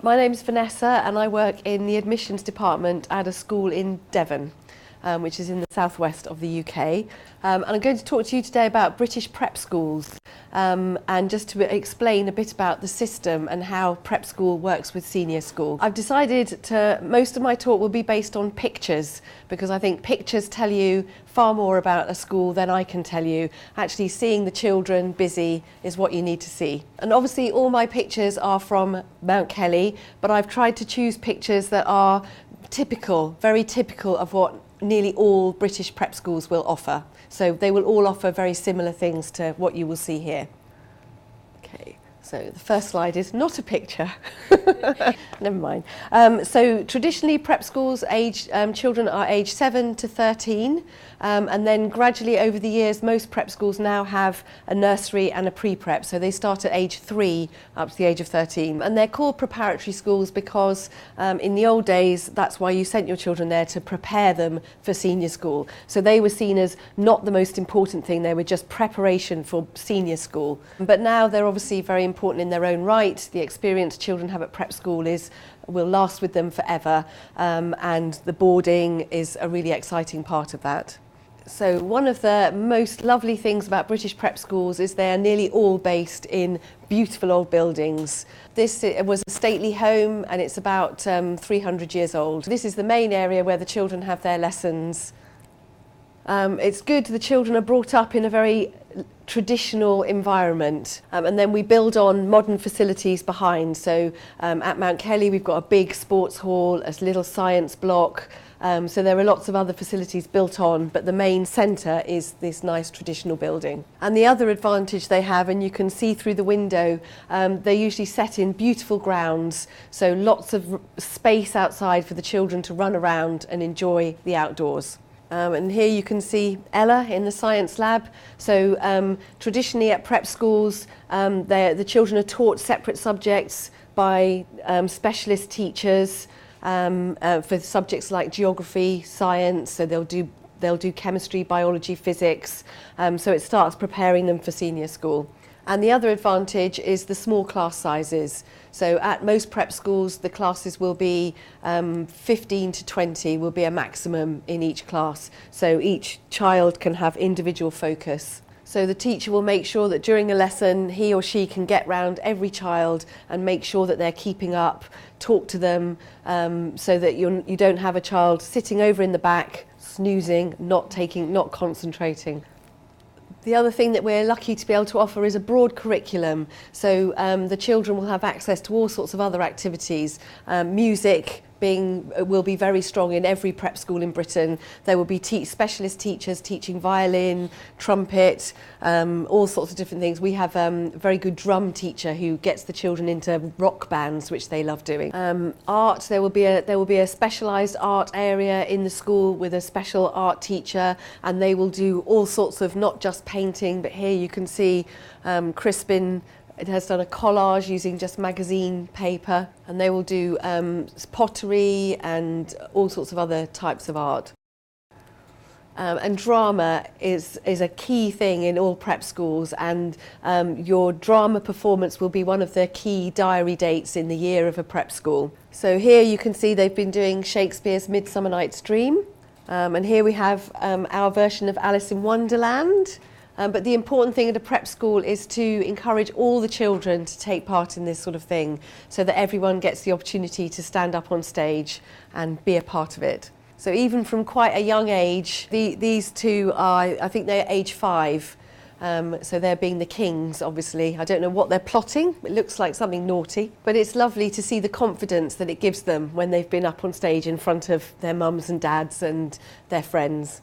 My name's Vanessa and I work in the admissions department at a school in Devon, which is in the southwest of the UK. And I'm going to talk to you today about British prep schools and just to explain a bit about the system and how prep school works with senior school. I've decided most of my talk will be based on pictures because I think pictures tell you far more about a school than I can tell you. Actually seeing the children busy is what you need to see. And obviously all my pictures are from Mount Kelly, but I've tried to choose pictures that are typical, very typical of what nearly all British prep schools will offer. So they will all offer very similar things to what you will see here. Okay, so the first slide is not a picture. Never mind. So traditionally prep schools children are aged 7 to 13 and then gradually over the years most prep schools now have a nursery and a pre-prep, so they start at age 3 up to the age of 13, and they're called preparatory schools because in the old days that's why you sent your children there, to prepare them for senior school. So they were seen as not the most important thing, they were just preparation for senior school. But now they're obviously very important in their own right. The experience children have at prep school will last with them forever, and the boarding is a really exciting part of that. So one of the most lovely things about British prep schools is they are nearly all based in beautiful old buildings. This was a stately home and it's about 300 years old. This is the main area where the children have their lessons. It's good the children are brought up in a very traditional environment, and then we build on modern facilities behind. So at Mount Kelly we've got a big sports hall, a little science block, so there are lots of other facilities built on, but the main centre is this nice traditional building. And the other advantage they have, and you can see through the window, they're usually set in beautiful grounds, so lots of space outside for the children to run around and enjoy the outdoors. And here you can see Ella in the science lab. So traditionally at prep schools, the children are taught separate subjects by specialist teachers for subjects like geography, science. So they'll do chemistry, biology, physics. So it starts preparing them for senior school. And the other advantage is the small class sizes. So at most prep schools, the classes will be 15 to 20 will be a maximum in each class. So each child can have individual focus. So the teacher will make sure that during a lesson, he or she can get round every child and make sure that they're keeping up, talk to them, so that you don't have a child sitting over in the back, snoozing, not concentrating. The other thing that we're lucky to be able to offer is a broad curriculum. So the children will have access to all sorts of other activities. Music will be very strong in every prep school in Britain. There will be specialist teachers teaching violin, trumpet, all sorts of different things. We have a very good drum teacher who gets the children into rock bands, which they love doing. Art, there will be a specialised art area in the school with a special art teacher, and they will do all sorts of, not just painting, but here you can see Crispin. It has done a collage using just magazine paper, and they will do pottery and all sorts of other types of art. And drama is a key thing in all prep schools, and your drama performance will be one of the key diary dates in the year of a prep school. So here you can see they've been doing Shakespeare's Midsummer Night's Dream, and here we have our version of Alice in Wonderland. But the important thing at a prep school is to encourage all the children to take part in this sort of thing, so that everyone gets the opportunity to stand up on stage and be a part of it. So even from quite a young age, these two are, I think they're age 5, so they're being the kings, obviously. I don't know what they're plotting, it looks like something naughty, but it's lovely to see the confidence that it gives them when they've been up on stage in front of their mums and dads and their friends.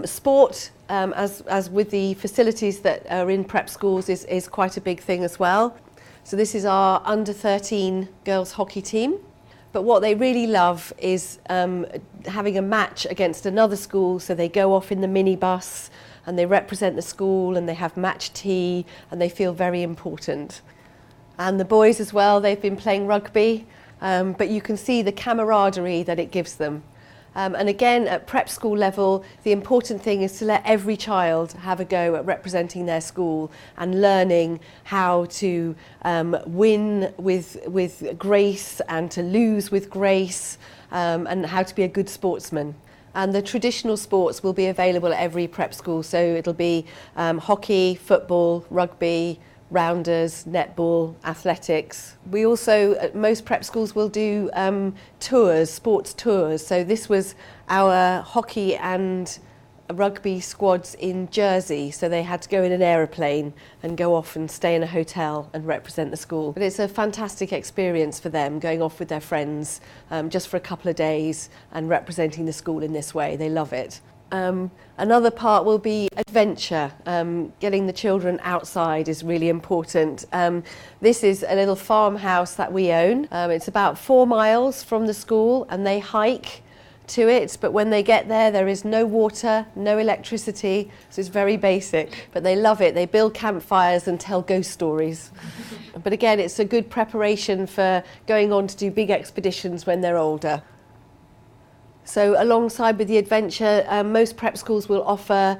Sport, as with the facilities that are in prep schools, is quite a big thing as well. So this is our under 13 girls hockey team. But what they really love is having a match against another school. So they go off in the minibus and they represent the school and they have match tea and they feel very important. And the boys as well, they've been playing rugby, but you can see the camaraderie that it gives them. And again, at prep school level, the important thing is to let every child have a go at representing their school and learning how to win with grace and to lose with grace, and how to be a good sportsman. And the traditional sports will be available at every prep school. So it'll be hockey, football, rugby, rounders, netball, athletics. We also, at most prep schools, will do tours, sports tours. So this was our hockey and rugby squads in Jersey, so they had to go in an aeroplane and go off and stay in a hotel and represent the school. But it's a fantastic experience for them, going off with their friends just for a couple of days and representing the school in this way. They love it. Another part will be adventure. Getting the children outside is really important. This is a little farmhouse that we own. It's about 4 miles from the school and they hike to it, but when they get there, there is no water, no electricity, so it's very basic. But they love it. They build campfires and tell ghost stories. But again, it's a good preparation for going on to do big expeditions when they're older. So alongside with the adventure, most prep schools will offer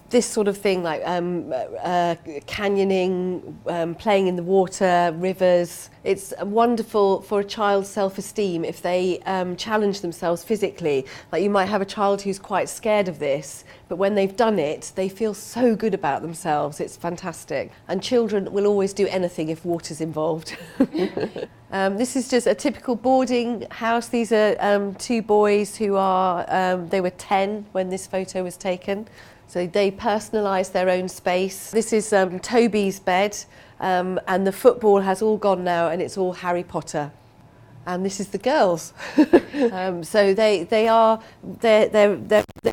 this sort of thing like canyoning, playing in the water, rivers. It's wonderful for a child's self-esteem if they challenge themselves physically. Like you might have a child who's quite scared of this, but when they've done it, they feel so good about themselves. It's fantastic. And children will always do anything if water's involved. This is just a typical boarding house. These are 2 boys who are, they were 10 when this photo was taken. So they personalised their own space. This is Toby's bed, and the football has all gone now and it's all Harry Potter. And this is the girls. So they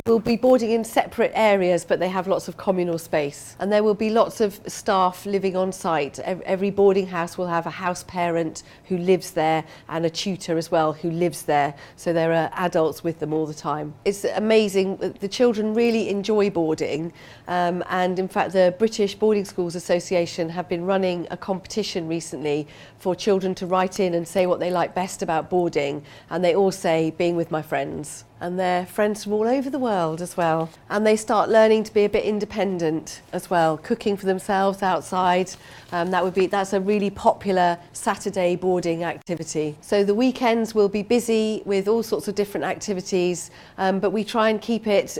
will be boarding in separate areas, but they have lots of communal space. And there will be lots of staff living on site. Every boarding house will have a house parent who lives there and a tutor as well who lives there. So there are adults with them all the time. It's amazing. The children really enjoy boarding. And in fact, the British Boarding Schools Association have been running a competition recently for children to write in and say what they like best about boarding, and they all say being with my friends. And they're friends from all over the world as well. And they start learning to be a bit independent as well, cooking for themselves outside. That's a really popular Saturday boarding activity. So the weekends will be busy with all sorts of different activities, but we try and keep it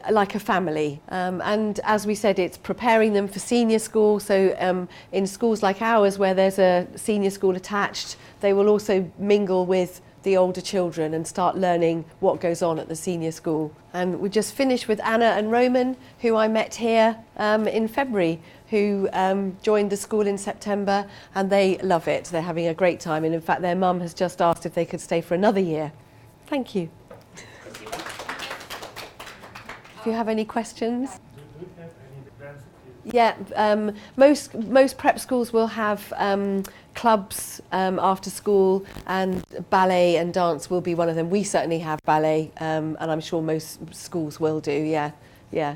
like a family. And as we said, it's preparing them for senior school. So in schools like ours, where there's a senior school attached, they will also mingle with the older children and start learning what goes on at the senior school. And we just finished with Anna and Roman, who I met here in February, who joined the school in September, and they love it. They're having a great time, and in fact their mum has just asked if they could stay for another year. Thank you. If you have any questions. Do you have any dance activities? Yeah, most prep schools will have clubs after school, and ballet and dance will be one of them. We certainly have ballet, and I'm sure most schools will do, yeah.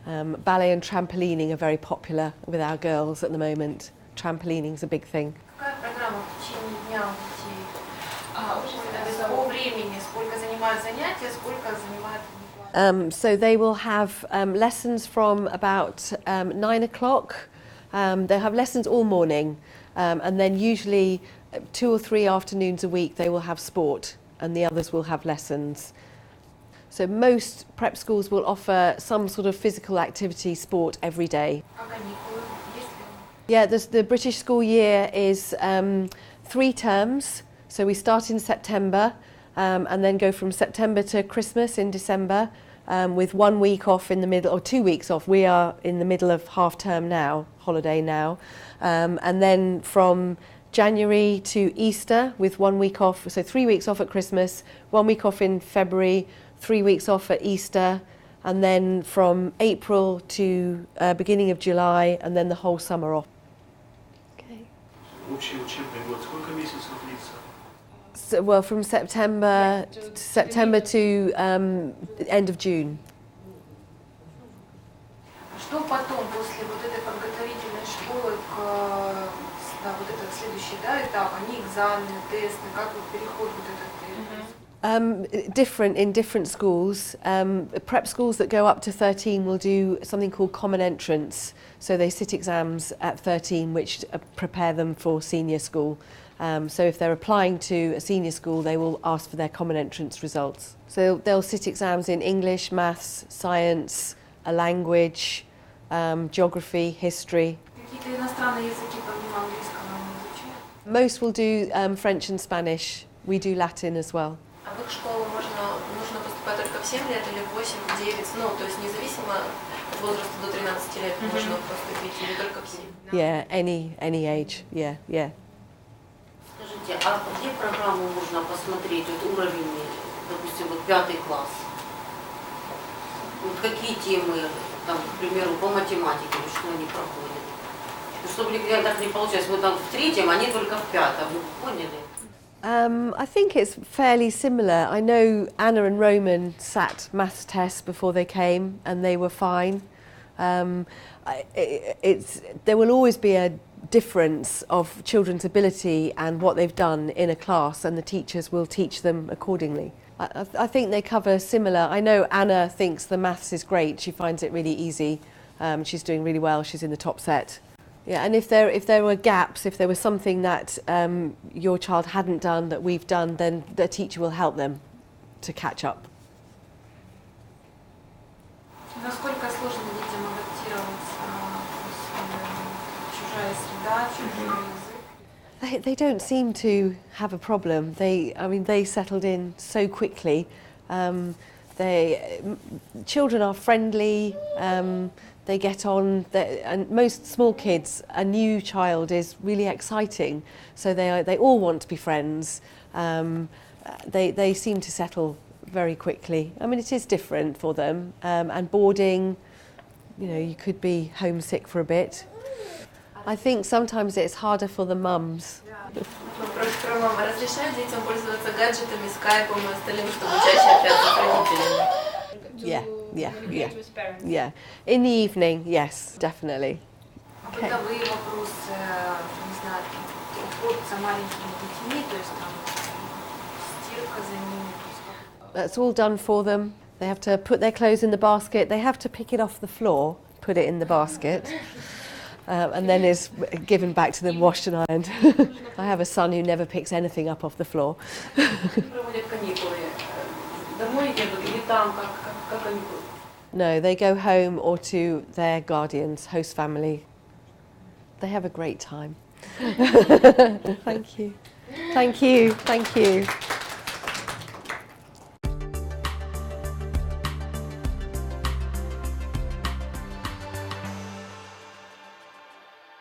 Ballet and trampolining are very popular with our girls at the moment. Trampolining's a big thing. Какая программа в течение дня у детей? То есть по времени, сколько занимают занятия, сколько занимает... So they will have lessons from about 9 o'clock. They'll have lessons all morning, and then usually 2 or 3 afternoons a week they will have sport, and the others will have lessons. So most prep schools will offer some sort of physical activity, sport every day. Yeah, the British school year is 3 terms. So we start in September and then go from September to Christmas in December, with 1 week off in the middle, or 2 weeks off. We are in the middle of half term now, holiday now. And then from January to Easter with 1 week off. So 3 weeks off at Christmas, 1 week off in February, 3 weeks off at Easter, and then from April to beginning of July, and then the whole summer off. Okay. Общий учебный год сколько месяцев длится? So, well, from September to end of June. Что потом, после вот этой подготовительной школы к следующий этап, они экзамены, тесты, как вот переход вот этот? Different in different schools. Prep schools that go up to 13 will do something called common entrance. So they sit exams at 13 which prepare them for senior school. So if they're applying to a senior school, they will ask for their common entrance results. So they'll sit exams in English, maths, science, a language, geography, history. Какие-то иностранные языки помимо английского они изучают? Most will do French and Spanish. We do Latin as well. А в их школу нужно поступать только в 7 лет или в 8, в 9? Ну, то есть независимо от возраста до 13 лет можно поступить или только в 7? Yeah, any age. Yeah, yeah. Скажите, а где программу можно посмотреть, вот уровень, допустим, вот 5 класс? Вот какие темы, там, к примеру, по математике, вот что они проходят? Чтобы так не получалось, мы там в 3-м, они только в 5-м, вы поняли? I think it's fairly similar. I know Anna and Roman sat maths tests before they came and they were fine. There will always be a difference of children's ability and what they've done in a class, and the teachers will teach them accordingly. I think they cover similar. I know Anna thinks the maths is great. She finds it really easy. She's doing really well. She's in the top set. Yeah, and if there were gaps, if there was something that your child hadn't done that we've done, then the teacher will help them to catch up. Насколько сложно детям адаптироваться, чужая среда, чужой язык? They don't seem to have a problem. They settled in so quickly. Children are friendly. They get on, and most small kids, a new child is really exciting. So they all want to be friends. They seem to settle very quickly. I mean, it is different for them. And boarding, you could be homesick for a bit. I think sometimes it's harder for the mums. Вопрос про маму. Разрешают детям пользоваться гаджетами, скайпом и остальным, чтобы чаще общаться с родителями? Yeah. In the evening, yes, definitely. А бытовые вопросы, не знаю, уход за маленькими детьми, то есть там стирка за ними. That's all done for them. They have to put their clothes in the basket. They have to pick it off the floor, put it in the basket, and then is given back to them, washed and ironed. I have a son who never picks anything up off the floor. Проводят каникулы. Домой едут или там, как они? No, they go home or to their guardians, host family. They have a great time. Thank you. Thank you. Thank you.